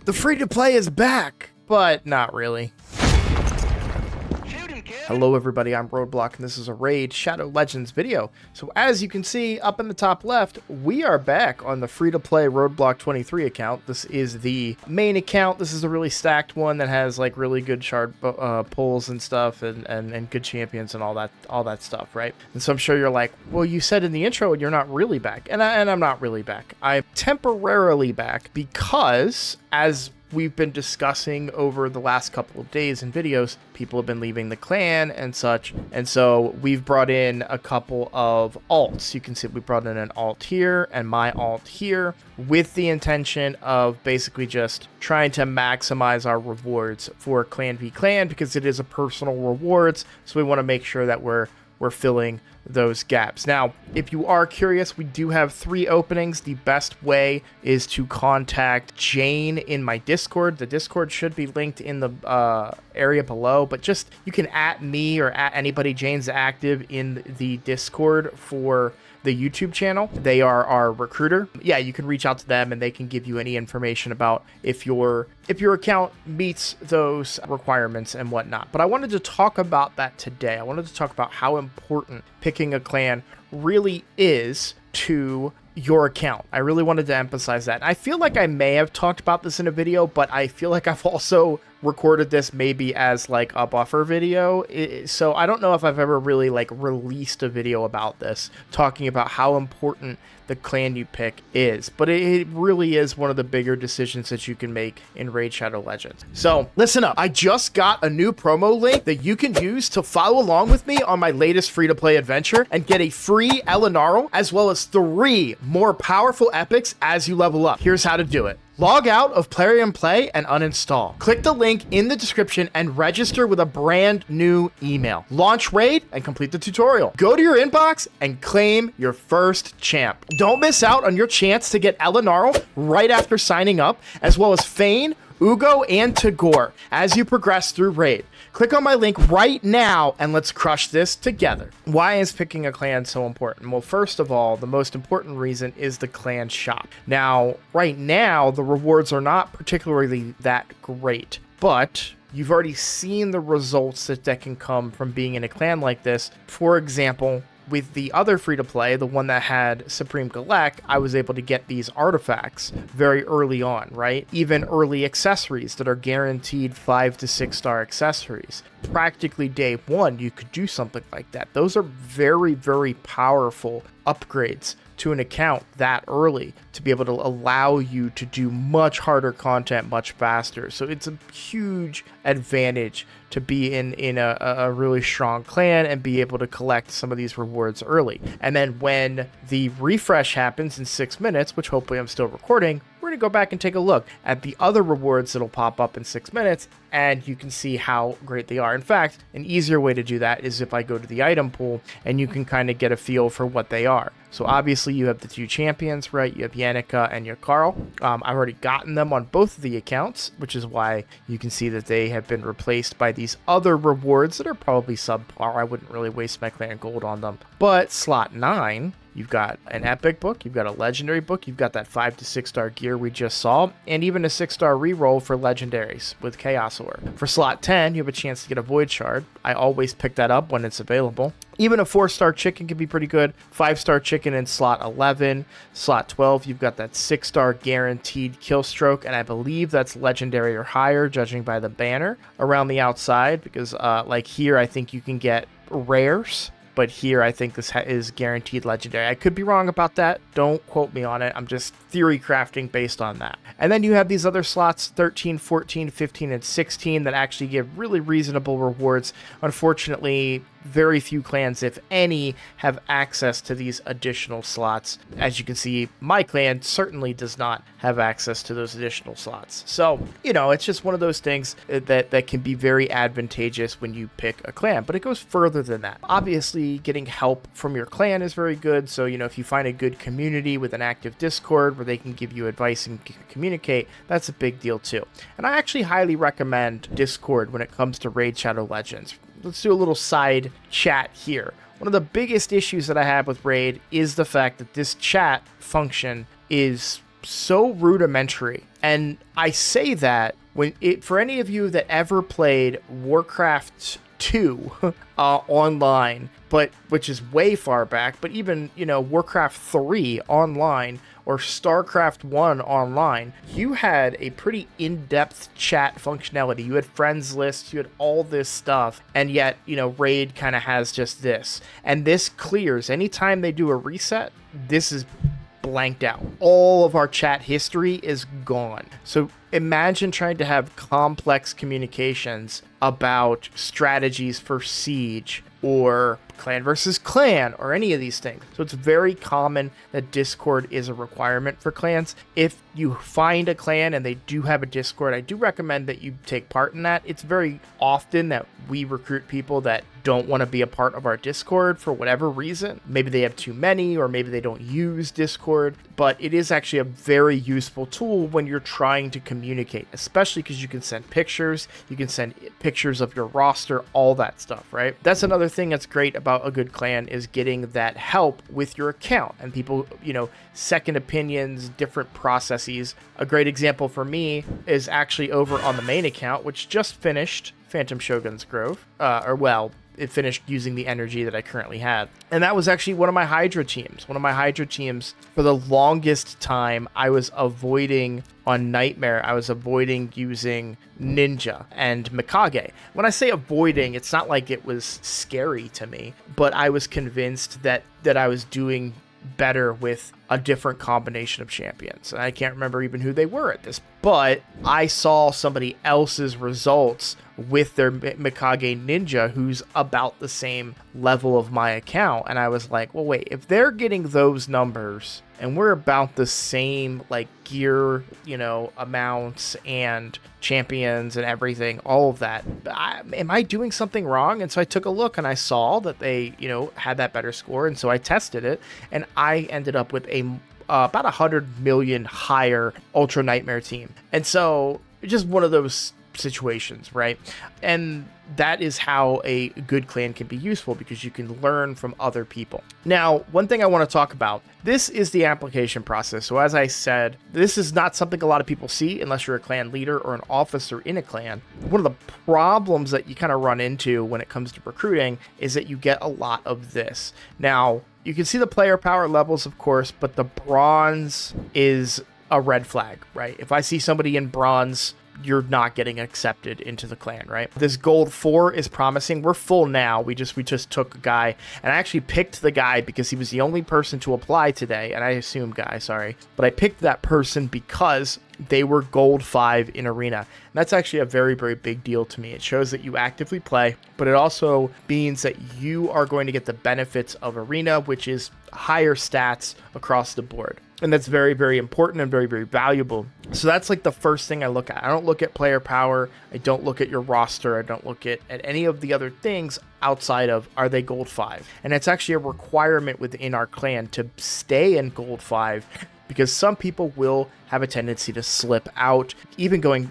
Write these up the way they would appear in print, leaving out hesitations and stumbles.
The free-to-play is back, but not really. Hello everybody, I'm Roadblock and this is a Raid Shadow Legends video. So as you can see up in the top left, we are back on the free-to-play Roadblock 23 account. This is the main account. This is a really stacked one that has like really good shard pulls and stuff and good champions and all that stuff, right? And so I'm sure you're like, well, you said in the intro you're not really back. And I'm not really back. I'm temporarily back because as we've been discussing over the last couple of days in videos, people have been leaving the clan and such, and so we've brought in a couple of alts. You can see we brought in an alt here and my alt here with the intention of basically just trying to maximize our rewards for clan v clan because it is a personal rewards, so we want to make sure that we're filling those gaps. Now, if you are curious, we do have 3 openings. The best way is to contact Jane in my Discord. The Discord should be linked in the area below, but just you can @ me or @ anybody. Jane's active in the Discord for the YouTube channel. They are our recruiter. Yeah, you can reach out to them and they can give you any information about if your account meets those requirements and whatnot. But I wanted to talk about that today. I wanted to talk about how important picking a clan really is to your account. I really wanted to emphasize that. I feel like I may have talked about this in a video, but I feel like I've also recorded this maybe as like a buffer video. So I don't know if I've ever really like released a video about this, talking about how important the clan you pick is, but it really is one of the bigger decisions that you can make in Raid Shadow Legends. So listen up, I just got a new promo link that you can use to follow along with me on my latest free-to-play adventure and get a free Elenaril as well as 3 more powerful epics as you level up. Here's how to do it. Log out of Plarium Play and uninstall. Click the link in the description and register with a brand new email. Launch Raid and complete the tutorial. Go to your inbox and claim your first champ. Don't miss out on your chance to get Elenaril right after signing up, as well as Fayne, Uugo, and Tagoar as you progress through Raid. Click on my link right now and let's crush this together. Why is picking a clan so important? Well, first of all, the most important reason is the clan shop. Now, right now, the rewards are not particularly that great, but you've already seen the results that can come from being in a clan like this. For example, with the other free-to-play, the one that had Supreme Galek, I was able to get these artifacts very early on, right? Even early accessories that are guaranteed 5 to 6 star accessories. Practically day 1, you could do something like that. Those are very, very powerful upgrades to an account that early to be able to allow you to do much harder content much faster. So it's a huge advantage to be in a really strong clan and be able to collect some of these rewards early. And then when the refresh happens in 6 minutes, which hopefully I'm still recording, we're going to go back and take a look at the other rewards that'll pop up in 6 minutes, and you can see how great they are. In fact, an easier way to do that is if I go to the item pool and you can kind of get a feel for what they are. So obviously you have the 2 champions, right? You have Yannicka and your Carl. I've already gotten them on both of the accounts, which is why you can see that they have been replaced by these other rewards that are probably subpar. I wouldn't really waste my clan gold on them. But slot 9, you've got an epic book, you've got a legendary book, you've got that 5 to 6 star gear we just saw, and even a 6 star reroll for legendaries with Chaos Orb. For slot 10, you have a chance to get a void shard. I always pick that up when it's available. Even a 4-star chicken can be pretty good. 5-star chicken in slot 11. Slot 12, you've got that 6-star guaranteed kill stroke, and I believe that's legendary or higher, judging by the banner around the outside, because like here, I think you can get rares, but here I think this is guaranteed legendary. I could be wrong about that. Don't quote me on it. I'm just theory crafting based on that. And then you have these other slots, 13, 14, 15, and 16, that actually give really reasonable rewards. Unfortunately, very few clans, if any, have access to these additional slots. As you can see, my clan certainly does not have access to those additional slots. So, you know, it's just one of those things that can be very advantageous when you pick a clan, but it goes further than that. Obviously, getting help from your clan is very good. So, you know, if you find a good community with an active Discord where they can give you advice and communicate, that's a big deal too. And I actually highly recommend Discord when it comes to Raid Shadow Legends. Let's do a little side chat here. One of the biggest issues that I have with Raid is the fact that this chat function is so rudimentary. And I say that for any of you that ever played Warcraft 2 online, but which is way far back, but even, Warcraft 3 online or StarCraft 1 online, you had a pretty in-depth chat functionality. You had friends lists, you had all this stuff, and yet, Raid kind of has just this. And this clears. Anytime they do a reset, this is blanked out. All of our chat history is gone. So imagine trying to have complex communications about strategies for Siege or clan versus clan or any of these things. So it's very common that Discord is a requirement for clans. If you find a clan and they do have a Discord, I do recommend that you take part in that. It's very often that we recruit people that don't want to be a part of our Discord for whatever reason. Maybe they have too many, or maybe they don't use Discord, but it is actually a very useful tool when you're trying to communicate, especially because you can send pictures, you can send pictures of your roster, all that stuff, right? That's another thing that's great about a good clan, is getting that help with your account and people, second opinions, different processes. A great example for me is actually over on the main account, which just finished Phantom Shogun's Grove, it finished using the energy that I currently had. And that was actually one of my Hydra teams. For the longest time, I was avoiding on Nightmare. I was avoiding using Ninja and Mikage. When I say avoiding, it's not like it was scary to me, but I was convinced that I was doing better with a different combination of champions. And I can't remember even who they were at this, but I saw somebody else's results with their Mikage Ninja who's about the same level of my account, and I was like, well, wait, if they're getting those numbers and we're about the same gear, amounts and champions and everything, all of that, am I doing something wrong? And so I took a look and I saw that they, had that better score, and so I tested it, and I ended up with about 100 million higher Ultra Nightmare team. And so just one of those situations, right? And that is how a good clan can be useful, because you can learn from other people. Now, one thing I want to talk about, this is the application process. So as I said, this is not something a lot of people see unless you're a clan leader or an officer in a clan. One of the problems that you kind of run into when it comes to recruiting is that you get a lot of this. Now, you can see the player power levels, of course, but the bronze is a red flag, right? If I see somebody in bronze, you're not getting accepted into the clan, right? This gold 4 is promising. We're full now. We just took a guy, and I actually picked the guy because he was the only person to apply today, and I assume guy, sorry, but I picked that person because they were gold 5 in arena. And that's actually a very, very big deal to me. It shows that you actively play, but it also means that you are going to get the benefits of arena, which is higher stats across the board. And that's very, very important and very, very valuable. So that's the first thing I look at. I don't look at player power. I don't look at your roster. I don't look at any of the other things outside of, are they gold 5? And it's actually a requirement within our clan to stay in gold 5, because some people will have a tendency to slip out, even going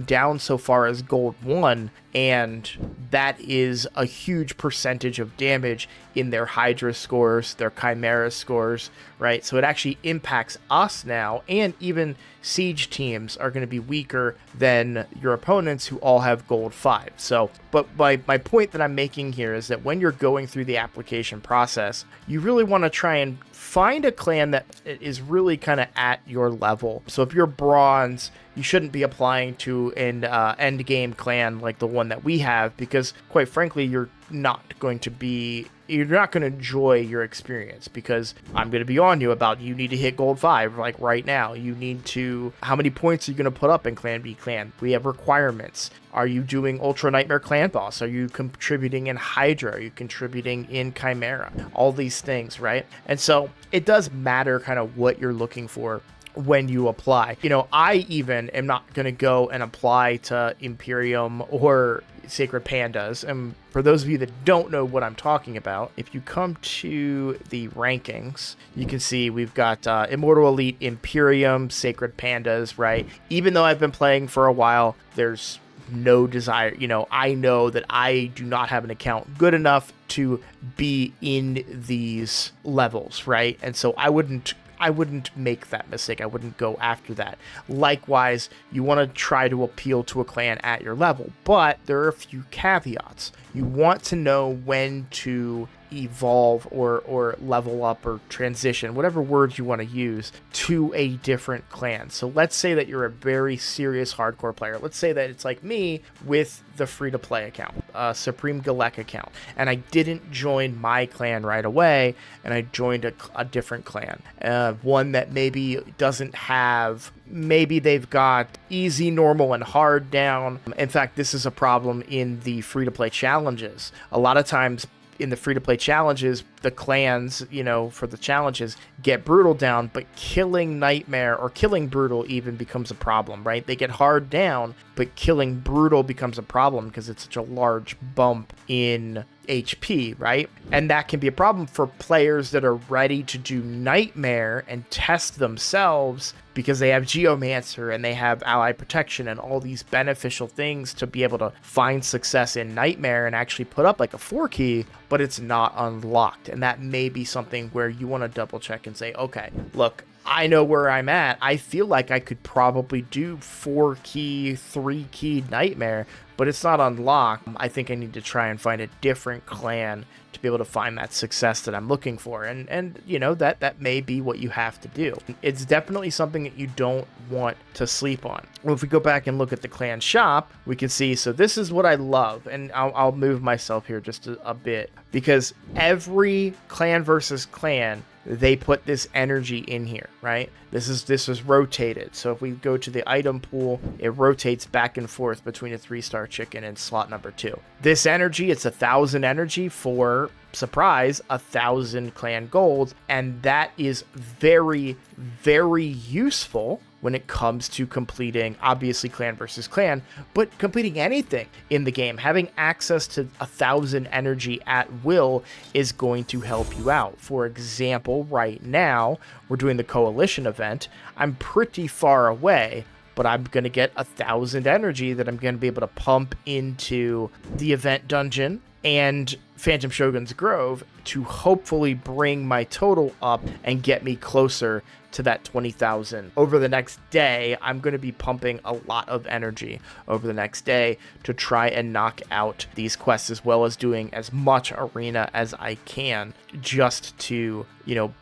down so far as gold 1, and that is a huge percentage of damage in their Hydra scores, their Chimera scores, right? So it actually impacts us now, and even Siege teams are going to be weaker than your opponents who all have gold 5. So, but my point that I'm making here is that when you're going through the application process, you really want to try and find a clan that is really kind of at your level. So if you're bronze, you shouldn't be applying to an end game clan like the one that we have, because quite frankly, you're not going to enjoy your experience, because I'm going to be on you about, you need to hit gold 5 right now. How many points are you going to put up in Clan B Clan? We have requirements. Are you doing Ultra Nightmare Clan Boss? Are you contributing in Hydra? Are you contributing in Chimera? All these things, right? And so it does matter kind of what you're looking for when you apply. I even am not going to go and apply to Imperium or Sacred Pandas. And for those of you that don't know what I'm talking about, if you come to the rankings, you can see we've got Immortal Elite, Imperium, Sacred Pandas, right? Even though I've been playing for a while, there's no desire. I know that I do not have an account good enough to be in these levels, right? And so I wouldn't I wouldn't make that mistake. I wouldn't go after that. Likewise, you want to try to appeal to a clan at your level, but there are a few caveats. You want to know when to evolve or level up or transition, whatever words you want to use, to a different clan. So let's say that you're a very serious hardcore player. Let's say that it's like me with the free-to-play account, Supreme Galek account, and I didn't join my clan right away, and I joined a different clan, one that maybe doesn't have, maybe they've got easy, normal, and hard down. In fact, this is a problem in the free-to-play challenges. A lot of times in the free-to-play challenges, the clans, you know, for the challenges get brutal down, but killing Nightmare or killing brutal even becomes a problem, right? They get hard down, but killing brutal becomes a problem because it's such a large bump in HP, right? And that can be a problem for players that are ready to do Nightmare and test themselves because they have Geomancer and they have ally protection and all these beneficial things to be able to find success in Nightmare and actually put up like a 4-key, but it's not unlocked. And that may be something where you want to double check and say, okay, look, I know where I'm at. I feel like I could probably do 4-key, 3-key Nightmare, but it's not unlocked. I think I need to try and find a different clan to be able to find that success that I'm looking for. And you know, that may be what you have to do. It's definitely something that you don't want to sleep on. Well, if we go back and look at the clan shop, we can see, so this is what I love, and I'll move myself here just a bit, because every clan versus clan, they put this energy in here, right? This is rotated. So if we go to the item pool, it rotates back and forth between a 3-star chicken and slot number 2. This energy, it's 1,000 energy for, surprise, 1,000 clan gold, and that is very, very useful when it comes to completing, obviously, clan versus clan, but completing anything in the game. Having access to 1,000 energy at will is going to help you out. For example, right now, we're doing the coalition event. I'm pretty far away, but I'm going to get 1,000 energy that I'm going to be able to pump into the event dungeon and Phantom Shogun's Grove to hopefully bring my total up and get me closer to that 20,000. Over the next day, I'm going to be pumping a lot of energy over the next day to try and knock out these quests, as well as doing as much arena as I can just to, you know,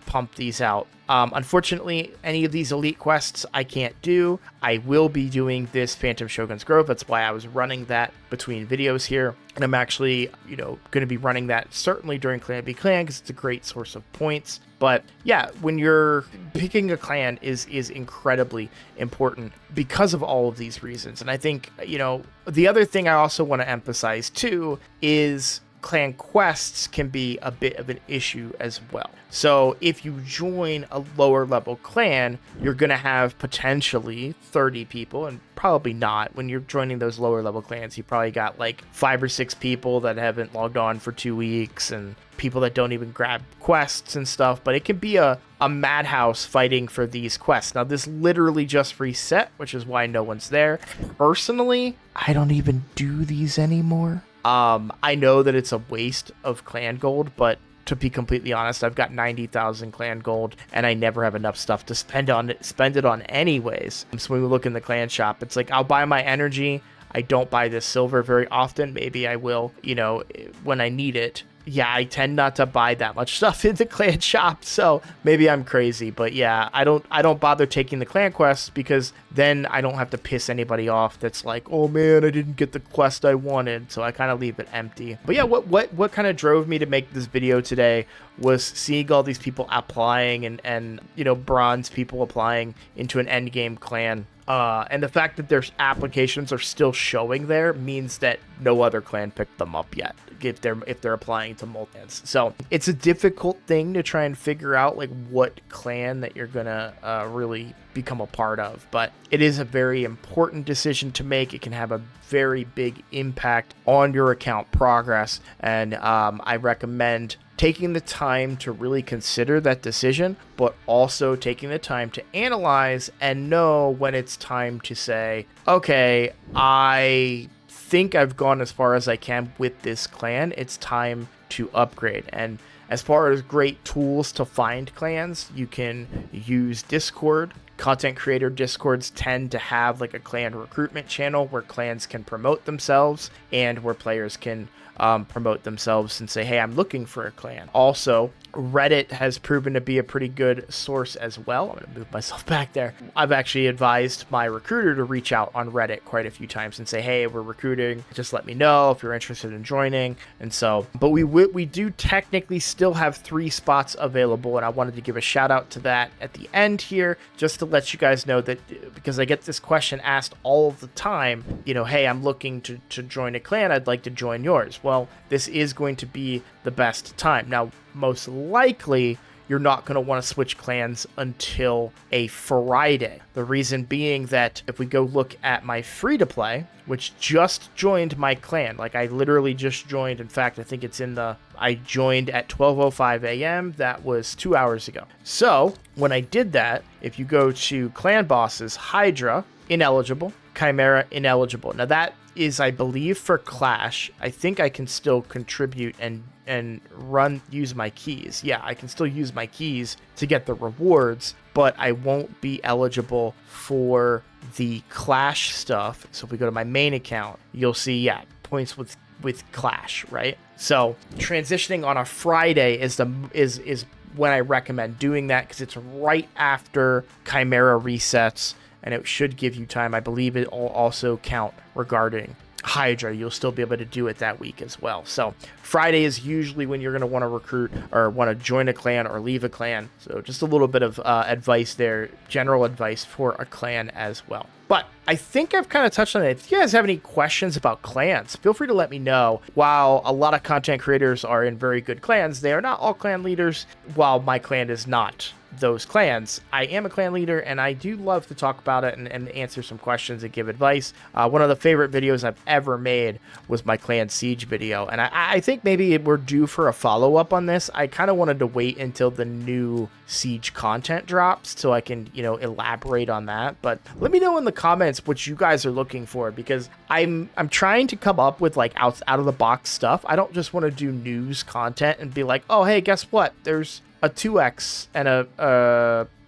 pump these out. Unfortunately, any of these elite quests I can't do. I will be doing this Phantom Shogun's Grove. That's why I was running that between videos here. And I'm actually, you know, going to be running that certainly during Clan v Clan because it's a great source of points. But yeah, when you're picking a clan is incredibly important because of all of these reasons. And I think, you know, the other thing I also want to emphasize too is clan quests can be a bit of an issue as well. So if you join a lower level clan, you're going to have potentially 30 people, and probably not. When you're joining those lower level clans, you probably got like 5 or 6 people that haven't logged on for 2 weeks and people that don't even grab quests and stuff, but it can be a madhouse fighting for these quests. Now, this literally just reset, which is why no one's there. Personally, I don't even do these anymore. I know that it's a waste of clan gold, but to be completely honest, I've got 90,000 clan gold and I never have enough stuff to spend it on anyways. So when we look in the clan shop, it's like I'll buy my energy. I don't buy this silver very often. Maybe I will, you know, when I need it. Yeah, I tend not to buy that much stuff in the clan shop, so maybe I'm crazy, but yeah, I don't bother taking the clan quests because then I don't have to piss anybody off that's like, oh man, I didn't get the quest I wanted, so I kind of leave it empty. But yeah, what kind of drove me to make this video today was seeing all these people applying and you know, bronze people applying into an endgame clan. And the fact that their applications are still showing there means that no other clan picked them up yet if they're applying to multi-clans. So it's a difficult thing to try and figure out like what clan that you're gonna really become a part of, but it is a very important decision to make. It can have a very big impact on your account progress, and I recommend taking the time to really consider that decision, but also taking the time to analyze and know when it's time to say, okay, I think I've gone as far as I can with this clan. It's time to upgrade. And As far as great tools to find clans, you can use Discord. Content creator Discords tend to have like a clan recruitment channel where clans can promote themselves and where players can promote themselves and say, hey, I'm looking for a clan. Also, Reddit has proven to be a pretty good source as well. I'm going to move myself back there. I've actually advised my recruiter to reach out on Reddit quite a few times and say, hey, we're recruiting. Just let me know if you're interested in joining. And so, but we do technically still have 3 spots available. And I wanted to give a shout out to that at the end here, just to let you guys know that, because I get this question asked all the time, you know, hey, I'm looking to join a clan. I'd like to join yours. Well, this is going to be the best time. Now, most likely, you're not going to want to switch clans until a Friday. The reason being that if we go look at my free-to-play, which just joined my clan, like I literally just joined. In fact, I think it's in the, I joined at 12:05 a.m. That was 2 hours ago. So when I did that, if you go to clan bosses, Hydra, ineligible, Chimera, ineligible. Now that is, I believe, for Clash. I think I can still contribute and use my keys. Yeah, I can still use my keys to get the rewards, but I won't be eligible for the Clash stuff. So if we go to my main account, you'll see, yeah, points with Clash, right? So transitioning on a Friday is when I recommend doing that, because it's right after Chimera resets, and it should give you time. I believe it will also count regarding Hydra. You'll still be able to do it that week as well. So Friday is usually when you're going to want to recruit or want to join a clan or leave a clan. So just a little bit of advice there, general advice for a clan as well. But I think I've kind of touched on it. If you guys have any questions about clans, feel free to let me know. While a lot of content creators are in very good clans, they are not all clan leaders. While my clan is not those clans, I am a clan leader, and I do love to talk about it and answer some questions and give advice. One of the favorite videos I've ever made was my clan siege video, and I think maybe we're due for a follow-up on this. I kind of wanted to wait until the new siege content drops so I can, you know, elaborate on that. But let me know in the comments what you guys are looking for, because I'm trying to come up with like out of the box stuff. I don't just want to do news content and be like, oh, hey, guess what? There's a 2x and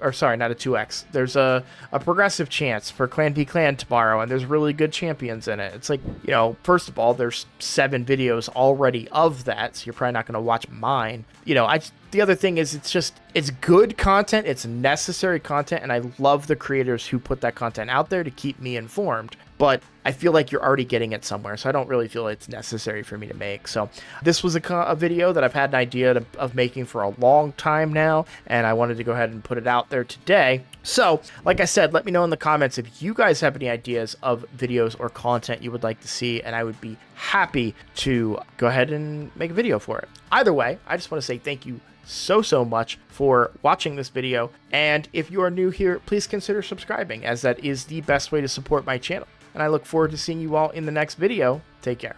or sorry, not a 2x. There's a progressive chance for Clan v Clan tomorrow, and there's really good champions in it. It's like, you know, first of all, there's 7 videos already of that, so you're probably not going to watch mine. You know, the other thing is it's good content, it's necessary content, and I love the creators who put that content out there to keep me informed. But I feel like you're already getting it somewhere, so I don't really feel it's necessary for me to make. So this was a video that I've had an idea of making for a long time now, and I wanted to go ahead and put it out there today. So, like I said, let me know in the comments if you guys have any ideas of videos or content you would like to see, and I would be happy to go ahead and make a video for it. Either way, I just want to say thank you so much for watching this video, and if you are new here, please consider subscribing, as that is the best way to support my channel. And I look forward to seeing you all in the next video. Take care.